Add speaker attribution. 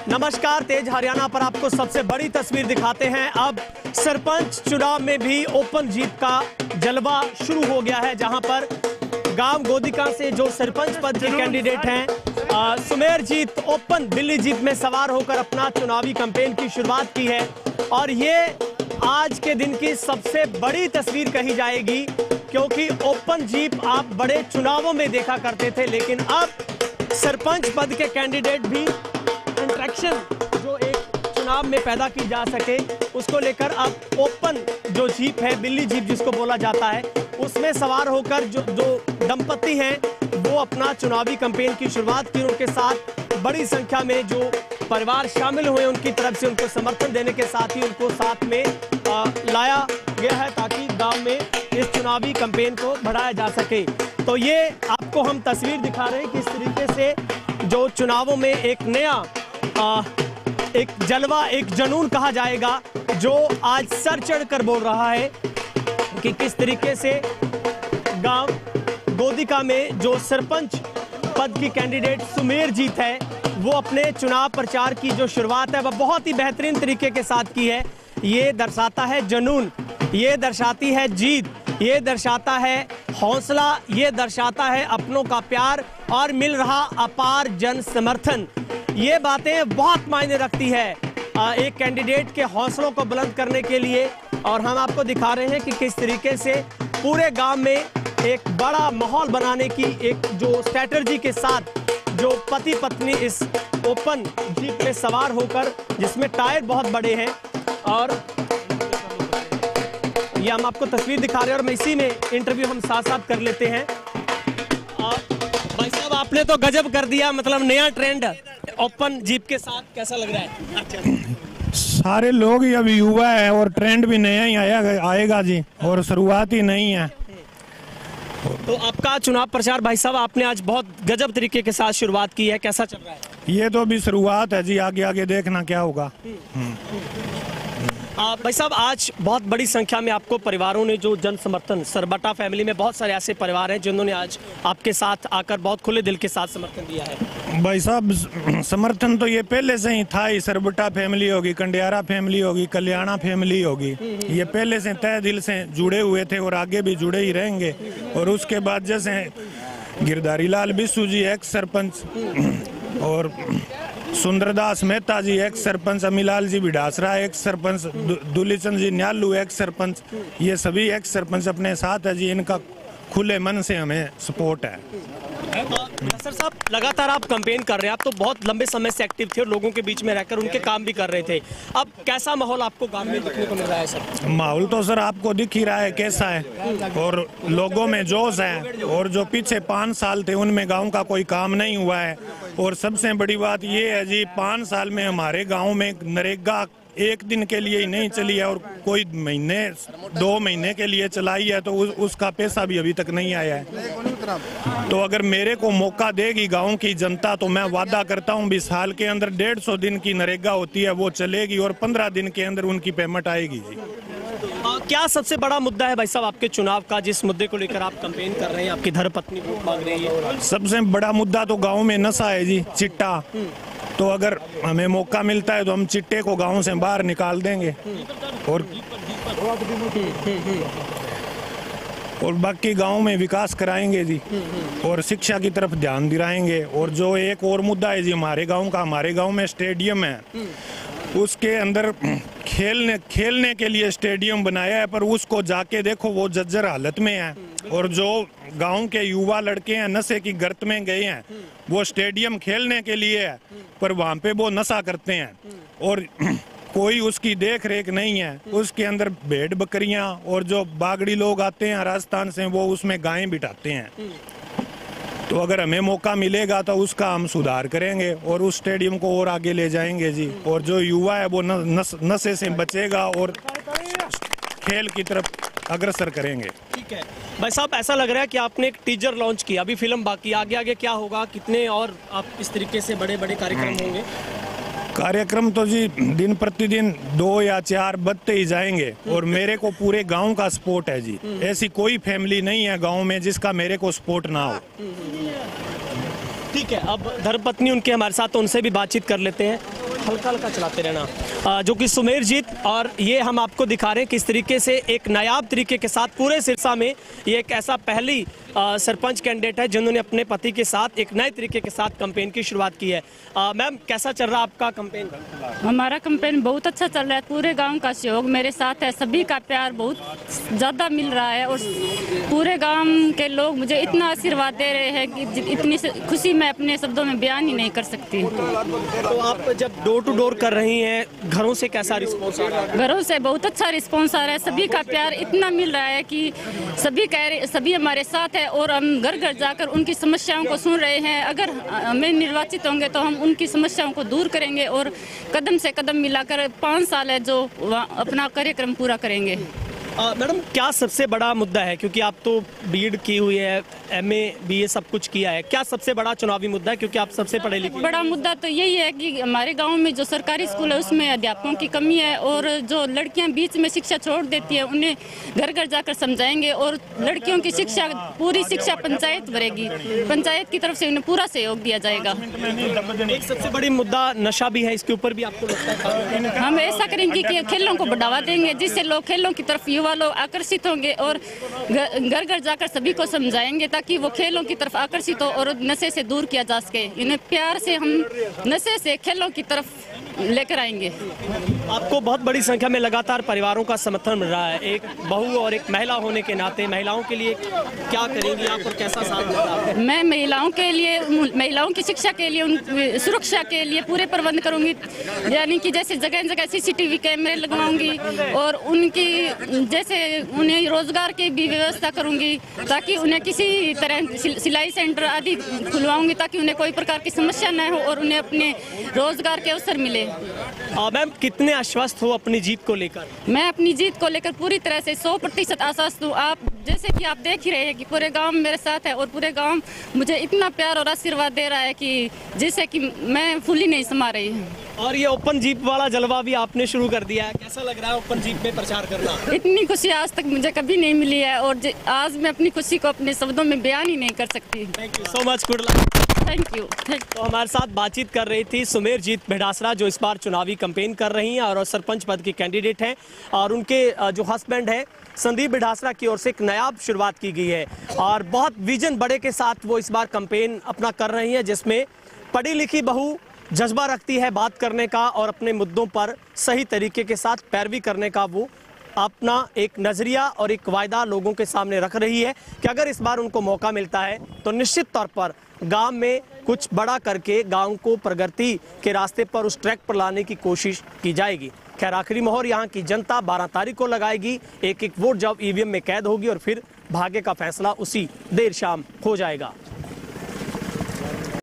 Speaker 1: नमस्कार, तेज हरियाणा पर आपको सबसे बड़ी तस्वीर दिखाते हैं। अब सरपंच चुनाव में भी ओपन जीत का जलवा शुरू हो गया है, जहां पर गांव गोदिका से जो सरपंच पद के कैंडिडेट हैं सुमेरजीत ओपन दिल्ली जीत में सवार होकर अपना चुनावी कैंपेन की शुरुआत की है। और ये आज के दिन की सबसे बड़ी तस्वीर कही जाएगी, क्योंकि ओपन जीप आप बड़े चुनावों में देखा करते थे, लेकिन अब सरपंच पद के कैंडिडेट भी इंटरेक्शन जो एक चुनाव में पैदा की जा सके उसको लेकर अब ओपन जो जीप है, दिल्ली जीप जिसको बोला जाता है, उसमें सवार होकर जो दंपति हैं वो अपना चुनावी कैंपेन की शुरुआत की। उनके साथ बड़ी संख्या में जो परिवार शामिल हुए, उनकी तरफ से उनको समर्थन देने के साथ ही उनको साथ में लाया गया है ताकि गांव में इस चुनावी कैंपेन को बढ़ाया जा सके। तो ये आपको हम तस्वीर दिखा रहे हैं कि इस तरीके से जो चुनावों में एक नया एक जलवा, एक जुनून कहा जाएगा, जो आज सर चढ़कर बोल रहा है कि किस तरीके से गांव गोदिका में जो सरपंच पद की कैंडिडेट सुमेरजीत है वो अपने चुनाव प्रचार की जो शुरुआत है वह बहुत ही बेहतरीन तरीके के साथ की है। ये दर्शाता है जुनून, ये दर्शाती है जीत, ये दर्शाता है हौसला, ये दर्शाता है अपनों का प्यार और मिल रहा अपार जन समर्थन। ये बातें बहुत मायने रखती है एक कैंडिडेट के हौसलों को बुलंद करने के लिए। और हम आपको दिखा रहे हैं कि किस तरीके से पूरे गांव में एक बड़ा माहौल बनाने की एक जो स्ट्रैटेजी के साथ जो पति पत्नी इस ओपन जीप में सवार होकर, जिसमें टायर बहुत बड़े हैं, और ये हम आपको तस्वीर दिखा रहे हैं और मैं इसी में इंटरव्यू हम साथ साथ कर लेते हैं। भाई साहब, आपने तो गजब कर दिया, मतलब नया ट्रेंड ओपन जीप के साथ, कैसा लग रहा है?
Speaker 2: सारे लोग ही अभी युवा है और ट्रेंड भी नया ही आएगा जी, और शुरुआत ही नहीं है।
Speaker 1: तो आपका चुनाव प्रचार भाई साहब आपने आज बहुत गजब तरीके के साथ शुरुआत की है, कैसा चल रहा है?
Speaker 2: ये तो अभी शुरुआत है जी, आगे आगे देखना क्या होगा।
Speaker 1: भाई साहब, आज बहुत बड़ी संख्या में आपको परिवारों ने जो जन समर्थन, सरबटा फैमिली में बहुत सारे ऐसे परिवार हैं जिन्होंने आज आपके साथ आकर बहुत खुले दिल के साथ समर्थन दिया है।
Speaker 2: भाई साहब, समर्थन तो ये पहले से ही था ही, सरबटा फैमिली होगी, कंडियारा फैमिली होगी, कल्याणा फैमिली होगी, ये पहले से तय दिल से जुड़े हुए थे और आगे भी जुड़े ही रहेंगे। और उसके बाद जैसे गिरधारी लाल बिस्सू जी एक्स सरपंच, और सुंदरदास मेहता जी एक्स सरपंच, अमीलाल जी बिडासरा एक्स सरपंच, दुलीचंद जी न्यालू एक्स सरपंच, ये सभी एक्स सरपंच अपने साथ है जी। इनका खुले मन से हमें सपोर्ट है।
Speaker 1: सर साहब, लगातार आप कैंपेन कर रहे हैं, आप तो बहुत लंबे समय से एक्टिव थे और लोगों के बीच में रहकर उनके काम भी कर रहे थे। अब कैसा माहौल आपको गांव में देखने को मिल रहा है सर?
Speaker 2: माहौल तो सर आपको दिख ही रहा है कैसा है, और लोगों में जोश है। और जो पीछे 5 साल थे उनमें गांव का कोई काम नहीं हुआ है। और सबसे बड़ी बात ये है जी, 5 साल में हमारे गाँव में नरेगा एक दिन के लिए ही नहीं चली है, और कोई महीने 2 महीने के लिए चलाई है, तो उसका पैसा भी अभी तक नहीं आया है। तो अगर मेरे को मौका देगी गांव की जनता, तो मैं वादा करता हूं 20 साल के अंदर 150 दिन की नरेगा होती है वो चलेगी, और 15 दिन के अंदर उनकी पेमेंट आएगी जी।
Speaker 1: क्या सबसे बड़ा मुद्दा है भाई साहब आपके चुनाव का, जिस मुद्दे को लेकर आप कैंपेन कर रहे हैं, आपकी धर्मपत्नी वोट मांग रही है?
Speaker 2: सबसे बड़ा मुद्दा तो गाँव में नशा है जी, चिट्टा। तो अगर हमें मौका मिलता है तो हम चिट्टे को गांव से बाहर निकाल देंगे, और बाकी गांव में विकास कराएंगे जी, और शिक्षा की तरफ ध्यान दिलाएंगे। और जो एक और मुद्दा है जी हमारे गांव का, हमारे गांव में स्टेडियम है, उसके अंदर खेलने के लिए स्टेडियम बनाया है, पर उसको जाके देखो वो जर्जर हालत में है। और जो गांव के युवा लड़के हैं नशे की गर्त में गए हैं, वो स्टेडियम खेलने के लिए है, पर वहाँ पे वो नशा करते हैं और कोई उसकी देख रेख नहीं है। उसके अंदर भेड़ बकरियां और जो बागड़ी लोग आते हैं राजस्थान से, वो उसमें गायें बिठाते हैं। तो अगर हमें मौका मिलेगा तो उसका हम सुधार करेंगे और उस स्टेडियम को और आगे ले जाएंगे जी। और जो युवा है वो नशे से बचेगा और खेल की तरफ अग्रसर करेंगे।
Speaker 1: ठीक है भाई साहब, ऐसा लग रहा है कि आपने एक टीजर लॉन्च किया, अभी फिल्म बाकी, आगे आगे क्या होगा, कितने और आप इस तरीके से बड़े बड़े कार्यक्रम होंगे?
Speaker 2: कार्यक्रम तो जी दिन प्रतिदिन 2 या 4 बढ़ते ही जाएंगे, और मेरे को पूरे गांव का सपोर्ट है जी। ऐसी कोई फैमिली नहीं है गांव में जिसका मेरे को सपोर्ट ना हो।
Speaker 1: ठीक है, अब धर्मपत्नी उनके हमारे साथ, तो उनसे भी बातचीत कर लेते हैं। हल्का हल्का चलाते रहना, जो कि सुमेरजीत। और ये हम आपको दिखा रहे हैं किस तरीके से एक नायाब तरीके के साथ पूरे सिरसा में ये एक ऐसा पहली सरपंच कैंडिडेट है जिन्होंने अपने पति के साथ एक नए तरीके के साथ कैंपेन की शुरुआत की है। मैम, कैसा चल रहा है आपका कैंपेन?
Speaker 3: हमारा कैंपेन बहुत अच्छा चल रहा है। पूरे गांव का सहयोग मेरे साथ है, सभी का प्यार बहुत ज़्यादा मिल रहा है और पूरे गांव के लोग मुझे इतना आशीर्वाद दे रहे हैं कि इतनी खुशी मैं अपने शब्दों में बयान ही नहीं कर सकती।
Speaker 1: तो आप जब डोर टू डोर कर रही हैं, घरों से कैसा रिस्पॉन्स आ रहा है?
Speaker 3: घरों से बहुत अच्छा रिस्पॉन्स आ रहा है, सभी का प्यार इतना मिल रहा है कि सभी हमारे साथ है और हम घर घर जाकर उनकी समस्याओं को सुन रहे हैं। अगर हमें निर्वाचित होंगे तो हम उनकी समस्याओं को दूर करेंगे और कदम से कदम मिलाकर 5 साल है जो अपना कार्यक्रम पूरा करेंगे।
Speaker 1: मैडम, क्या सबसे बड़ा मुद्दा है, क्योंकि आप तो बीएड की हुई है, एमए बीए सब कुछ किया है, क्या सबसे बड़ा चुनावी मुद्दा है, क्योंकि आप सबसे पढ़े लिखे?
Speaker 3: बड़ा मुद्दा तो यही है कि हमारे गांव में जो सरकारी स्कूल है उसमें अध्यापकों की कमी है और जो लड़कियां बीच में शिक्षा छोड़ देती है उन्हें घर घर जाकर समझाएंगे और लड़कियों की शिक्षा पूरी शिक्षा पंचायत भरेगी, पंचायत की तरफ से उन्हें पूरा सहयोग दिया जाएगा।
Speaker 1: एक सबसे बड़ी मुद्दा नशा भी है, इसके ऊपर भी आपको लगता है?
Speaker 3: हम ऐसा करेंगे कि खेलों को बढ़ावा देंगे जिससे लोग खेलों की तरफ युवा लोग आकर्षित होंगे और घर घर जाकर सभी को समझाएंगे ताकि वो खेलों की तरफ आकर्षित हो और नशे से दूर किया जा सके। इन्हें प्यार से हम नशे से खेलों की तरफ लेकर आएंगे।
Speaker 1: आपको बहुत बड़ी संख्या में लगातार परिवारों का समर्थन मिल रहा है, एक बहू और एक महिला होने के नाते महिलाओं के लिए क्या करेंगी आप और कैसा साथ देगा?
Speaker 3: मैं महिलाओं के लिए, महिलाओं की शिक्षा के लिए, उनकी सुरक्षा के लिए पूरे प्रबंध करूंगी, यानी कि जैसे जगह जगह CCTV कैमरे लगवाऊंगी और उनकी जैसे उन्हें रोजगार की भी व्यवस्था करूंगी ताकि उन्हें किसी तरह सिलाई सेंटर आदि खुलवाऊंगी ताकि उन्हें कोई प्रकार की समस्या न हो और उन्हें अपने रोजगार के अवसर मिले।
Speaker 1: मैम, कितने आश्वस्त हो अपनी जीत को लेकर?
Speaker 3: मैं अपनी जीत को लेकर पूरी तरह से 100% आश्वस्त हूँ। आप जैसे कि आप देख ही रहे हैं कि पूरे गांव मेरे साथ है और पूरे गांव मुझे इतना प्यार और आशीर्वाद दे रहा है कि जिससे कि मैं फूली नहीं समा रही हूँ।
Speaker 1: और ये ओपन जीप वाला जलवा भी आपने शुरू कर दिया है, कैसा लग रहा है ओपन जीप में प्रचार करना?
Speaker 3: इतनी खुशी आज तक मुझे कभी नहीं मिली है और आज मैं अपनी खुशी को अपने शब्दों में बयान ही नहीं कर सकती।
Speaker 1: Thank you so much, good luck.
Speaker 3: Thank you.
Speaker 1: तो हमारे साथ बातचीत कर रही थी सुमेरजीत भिडासरा, जो इस बार चुनावी कैंपेन कर रही हैं और सरपंच पद की कैंडिडेट हैं, और उनके जो हस्बैंड है संदीप भिडासरा की ओर से एक नायाब शुरुआत की गई है और बहुत विजन बड़े के साथ वो इस बार कैंपेन अपना कर रही हैं, जिसमें पढ़ी लिखी बहू जज्बा रखती है बात करने का और अपने मुद्दों पर सही तरीके के साथ पैरवी करने का वो अपना एक नजरिया और एक वायदा लोगों के सामने रख रही है कि अगर इस बार उनको मौका मिलता है तो निश्चित तौर पर गांव में कुछ बड़ा करके गांव को प्रगति के रास्ते पर उस ट्रैक पर लाने की कोशिश की जाएगी। खैर, आखिरी मोहर यहां की जनता 12 तारीख को लगाएगी। एक एक वोट जब EVM में कैद होगी और फिर भाग्य का फैसला उसी देर शाम हो जाएगा।